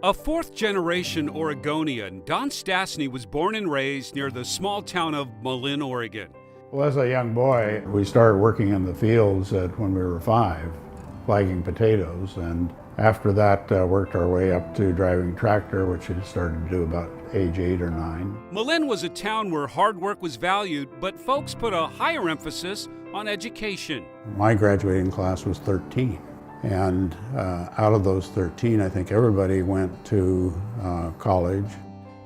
A fourth-generation Oregonian, Don Stastny was born and raised near the small town of Malin, Oregon. Well, as a young boy, we started working in the fields when we were 5, flagging potatoes, and after that worked our way up to driving tractor, which we started to do about age 8 or 9. Malin was a town where hard work was valued, but folks put a higher emphasis on education. My graduating class was 13. And out of those 13, I think everybody went to college.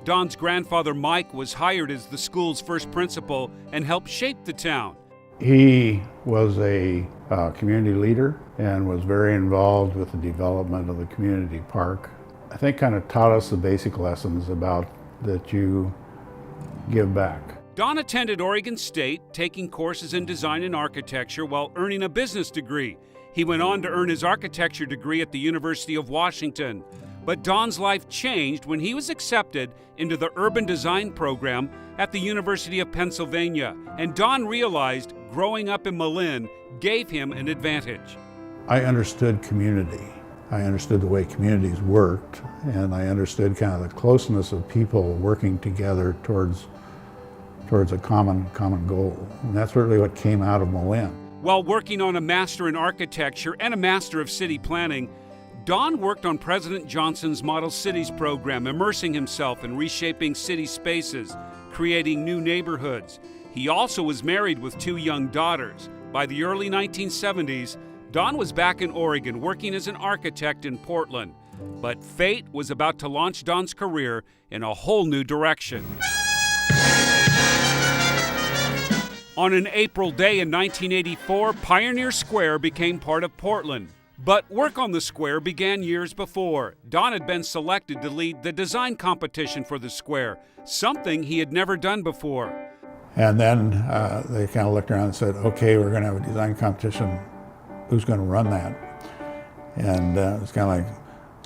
Don's grandfather, Mike, was hired as the school's first principal and helped shape the town. He was a community leader and was very involved with the development of the community park. I think kind of taught us the basic lessons about that you give back. Don attended Oregon State, taking courses in design and architecture while earning a business degree. He went on to earn his architecture degree at the University of Washington. But Don's life changed when he was accepted into the urban design program at the University of Pennsylvania. And Don realized growing up in Malin gave him an advantage. I understood community. I understood the way communities worked, and I understood kind of the closeness of people working together towards a common goal. And that's really what came out of Malin. While working on a Master in Architecture and a Master of City Planning, Don worked on President Johnson's Model Cities program, immersing himself in reshaping city spaces, creating new neighborhoods. He also was married with 2 young daughters. By the early 1970s, Don was back in Oregon working as an architect in Portland. But fate was about to launch Don's career in a whole new direction. On an April day in 1984, Pioneer Square became part of Portland. But work on the square began years before. Don had been selected to lead the design competition for the square, something he had never done before. And then they kind of looked around and said, okay, we're going to have a design competition. Who's going to run that? And it's kind of like,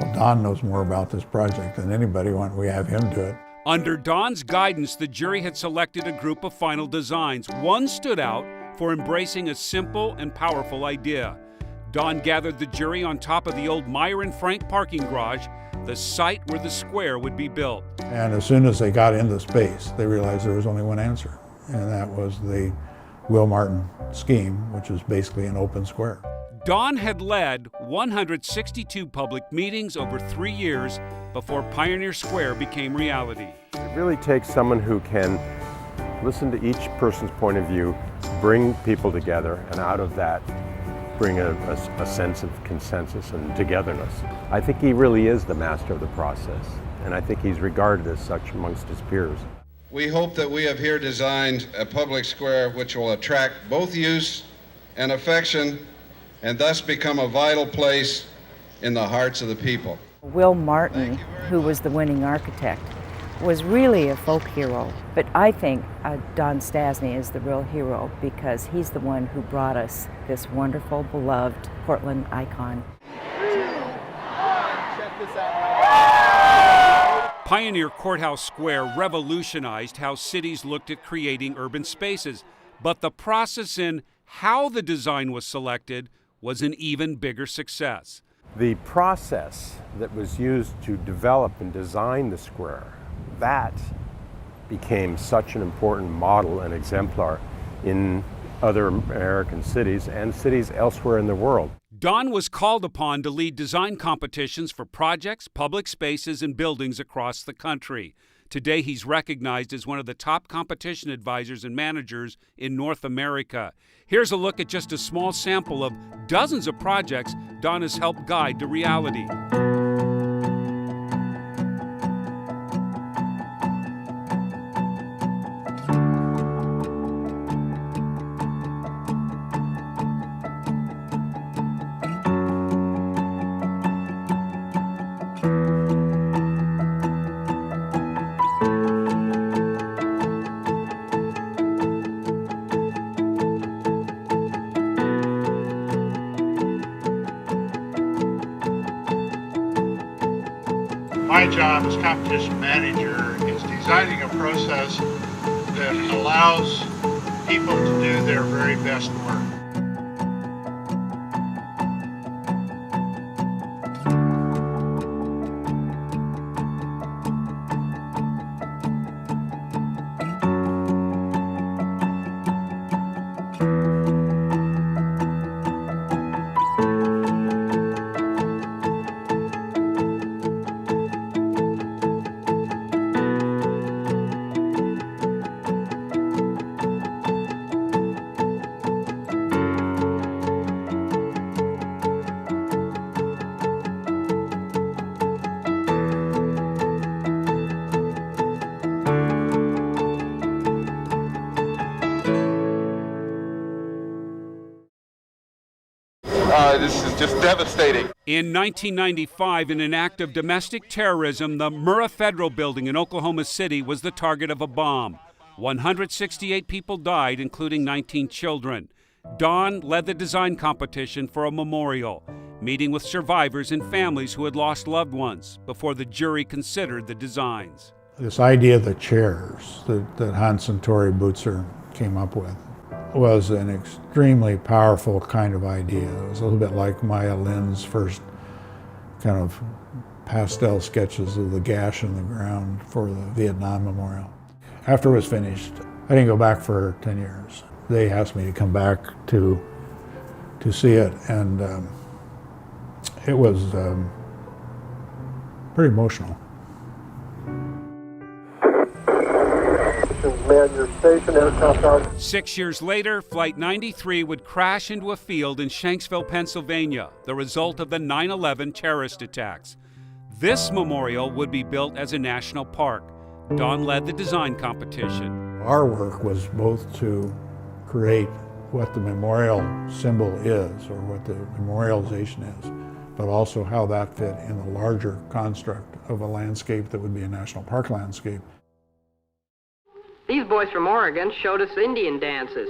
well, Don knows more about this project than anybody. Why don't we have him do it? Under Don's guidance, the jury had selected a group of final designs. One stood out for embracing a simple and powerful idea. Don gathered the jury on top of the old Meyer and Frank parking garage, the site where the square would be built. And as soon as they got into space, they realized there was only one answer, and that was the Will Martin scheme, which was basically an open square. Don had led 162 public meetings over 3 years before Pioneer Square became reality. It really takes someone who can listen to each person's point of view, bring people together, and out of that, bring a sense of consensus and togetherness. I think he really is the master of the process, and I think he's regarded as such amongst his peers. We hope that we have here designed a public square which will attract both use and affection, and thus become a vital place in the hearts of the people. Will Martin, who was the winning architect, was really a folk hero, but I think Don Stastny is the real hero because he's the one who brought us this wonderful, beloved Portland icon. Check this out. Pioneer Courthouse Square revolutionized how cities looked at creating urban spaces, but the process in how the design was selected was an even bigger success. The process that was used to develop and design the square, that became such an important model and exemplar in other American cities and cities elsewhere in the world. Don was called upon to lead design competitions for projects, public spaces, and buildings across the country. Today, he's recognized as one of the top competition advisors and managers in North America. Here's a look at just a small sample of dozens of projects Don has helped guide to reality. My job as competition manager is designing a process that allows people to do their very best work. just devastating. In 1995, in an act of domestic terrorism, the Murrah Federal Building in Oklahoma City was the target of a bomb. 168 people died, including 19 children. Don led the design competition for a memorial, meeting with survivors and families who had lost loved ones before the jury considered the designs. This idea of the chairs that Hans and Tori Bootzer came up with was an extremely powerful kind of idea. It was a little bit like Maya Lin's first kind of pastel sketches of the gash in the ground for the Vietnam Memorial. After it was finished, I didn't go back for 10 years. They asked me to come back to see it, and it was pretty emotional. Man your station, aircraft on. 6 years later, Flight 93 would crash into a field in Shanksville, Pennsylvania, the result of the 9/11 terrorist attacks. This memorial would be built as a national park. Don led the design competition. Our work was both to create what the memorial symbol is, or what the memorialization is, but also how that fit in the larger construct of a landscape that would be a national park landscape. These boys from Oregon showed us Indian dances.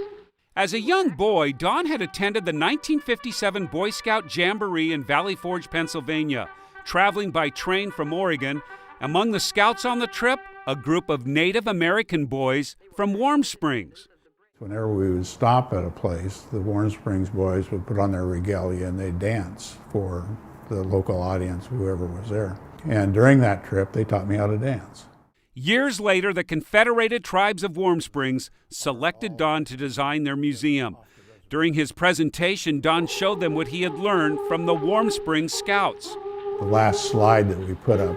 As a young boy, Don had attended the 1957 Boy Scout Jamboree in Valley Forge, Pennsylvania. Traveling by train from Oregon, among the scouts on the trip, a group of Native American boys from Warm Springs. Whenever we would stop at a place, the Warm Springs boys would put on their regalia and they'd dance for the local audience, whoever was there. And during that trip, they taught me how to dance. Years later, the Confederated Tribes of Warm Springs selected Don to design their museum. During his presentation, Don showed them what he had learned from the Warm Springs Scouts. The last slide that we put up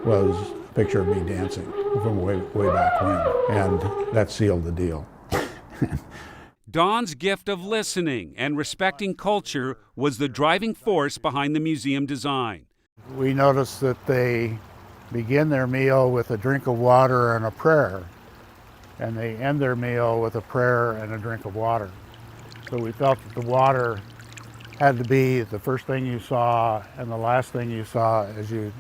was a picture of me dancing from way back when, and that sealed the deal. Don's gift of listening and respecting culture was the driving force behind the museum design. We noticed that they begin their meal with a drink of water and a prayer, and they end their meal with a prayer and a drink of water. So we felt that the water had to be the first thing you saw and the last thing you saw as you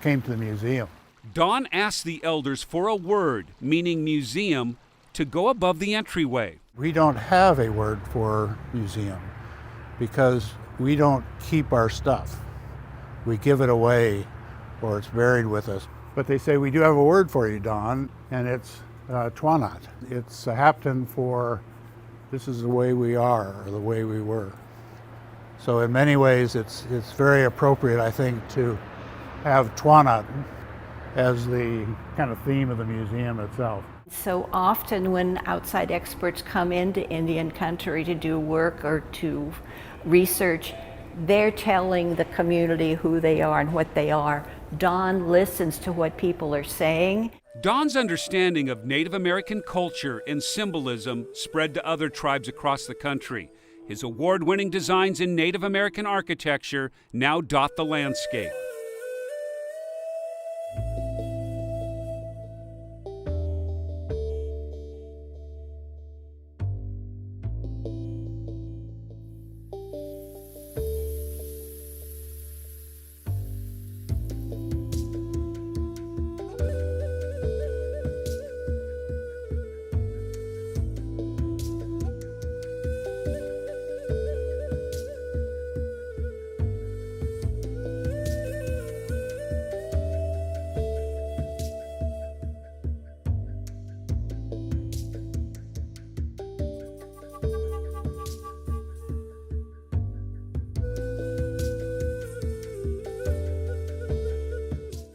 came to the museum. Don asked the elders for a word, meaning museum, to go above the entryway. We don't have a word for museum because we don't keep our stuff. We give it away, or it's buried with us. But they say, we do have a word for you, Don, and it's Twanat. It's a Hapton for this is the way we are, or the way we were. So in many ways, it's very appropriate, I think, to have Twanat as the kind of theme of the museum itself. So often when outside experts come into Indian country to do work or to research, they're telling the community who they are and what they are. Don listens to what people are saying. Don's understanding of Native American culture and symbolism spread to other tribes across the country. His award-winning designs in Native American architecture now dot the landscape.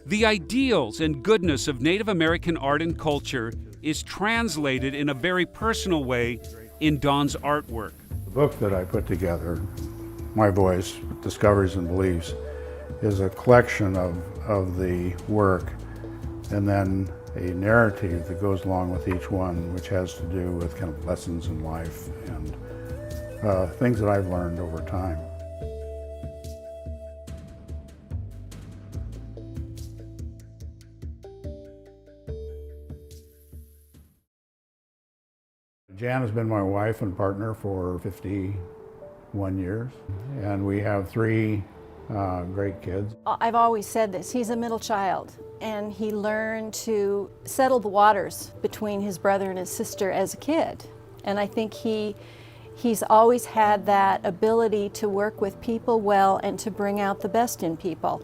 The ideals and goodness of Native American art and culture is translated in a very personal way in Don's artwork. The book that I put together, My Voice, Discoveries and Beliefs, is a collection of the work and then a narrative that goes along with each one, which has to do with kind of lessons in life and things that I've learned over time. Jan has been my wife and partner for 50 years, and we have 3 great kids. I've always said this, he's a middle child, and he learned to settle the waters between his brother and his sister as a kid. And I think he's always had that ability to work with people well and to bring out the best in people.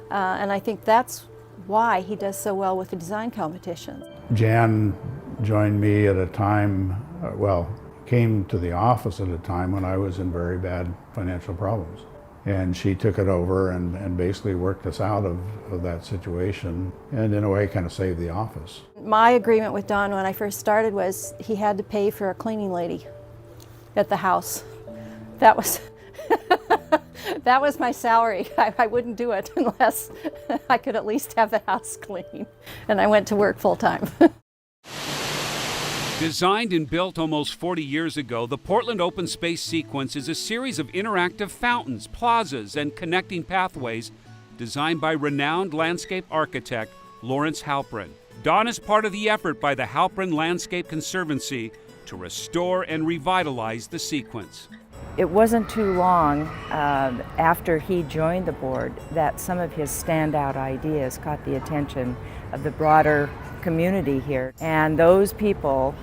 And I think that's why he does so well with the design competitions. Jan joined me at a time, came to the office at a time when I was in very bad financial problems. And she took it over and basically worked us out of that situation, and in a way kind of saved the office. My agreement with Don when I first started was he had to pay for a cleaning lady at the house. That was that was my salary. I wouldn't do it unless I could at least have the house clean. And I went to work full time. Designed and built almost 40 years ago, the Portland Open Space Sequence is a series of interactive fountains, plazas, and connecting pathways designed by renowned landscape architect Lawrence Halprin. Don is part of the effort by the Halprin Landscape Conservancy to restore and revitalize the sequence. It wasn't too long after he joined the board that some of his standout ideas caught the attention of the broader community here. And those people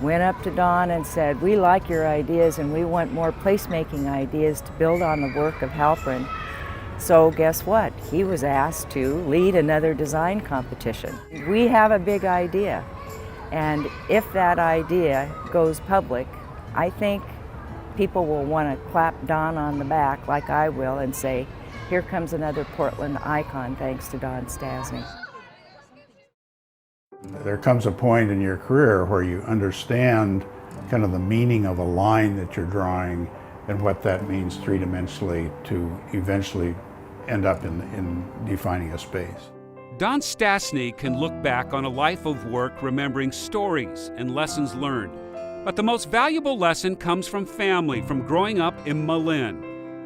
went up to Don and said, "We like your ideas and we want more placemaking ideas to build on the work of Halprin." So guess what? He was asked to lead another design competition. We have a big idea, and if that idea goes public, I think people will want to clap Don on the back like I will and say, "Here comes another Portland icon thanks to Don Stastny." There comes a point in your career where you understand kind of the meaning of a line that you're drawing and what that means three-dimensionally to eventually end up in defining a space. Don Stastny can look back on a life of work remembering stories and lessons learned. But the most valuable lesson comes from family, from growing up in Malin,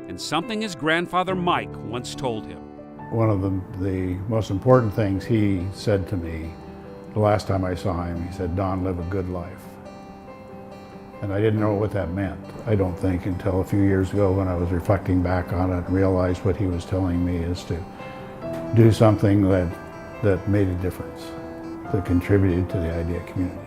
and something his grandfather Mike once told him. One of the most important things he said to me the last time I saw him, he said, "Don, live a good life." And I didn't know what that meant, I don't think, until a few years ago when I was reflecting back on it and realized what he was telling me is to do something that made a difference, that contributed to the idea community.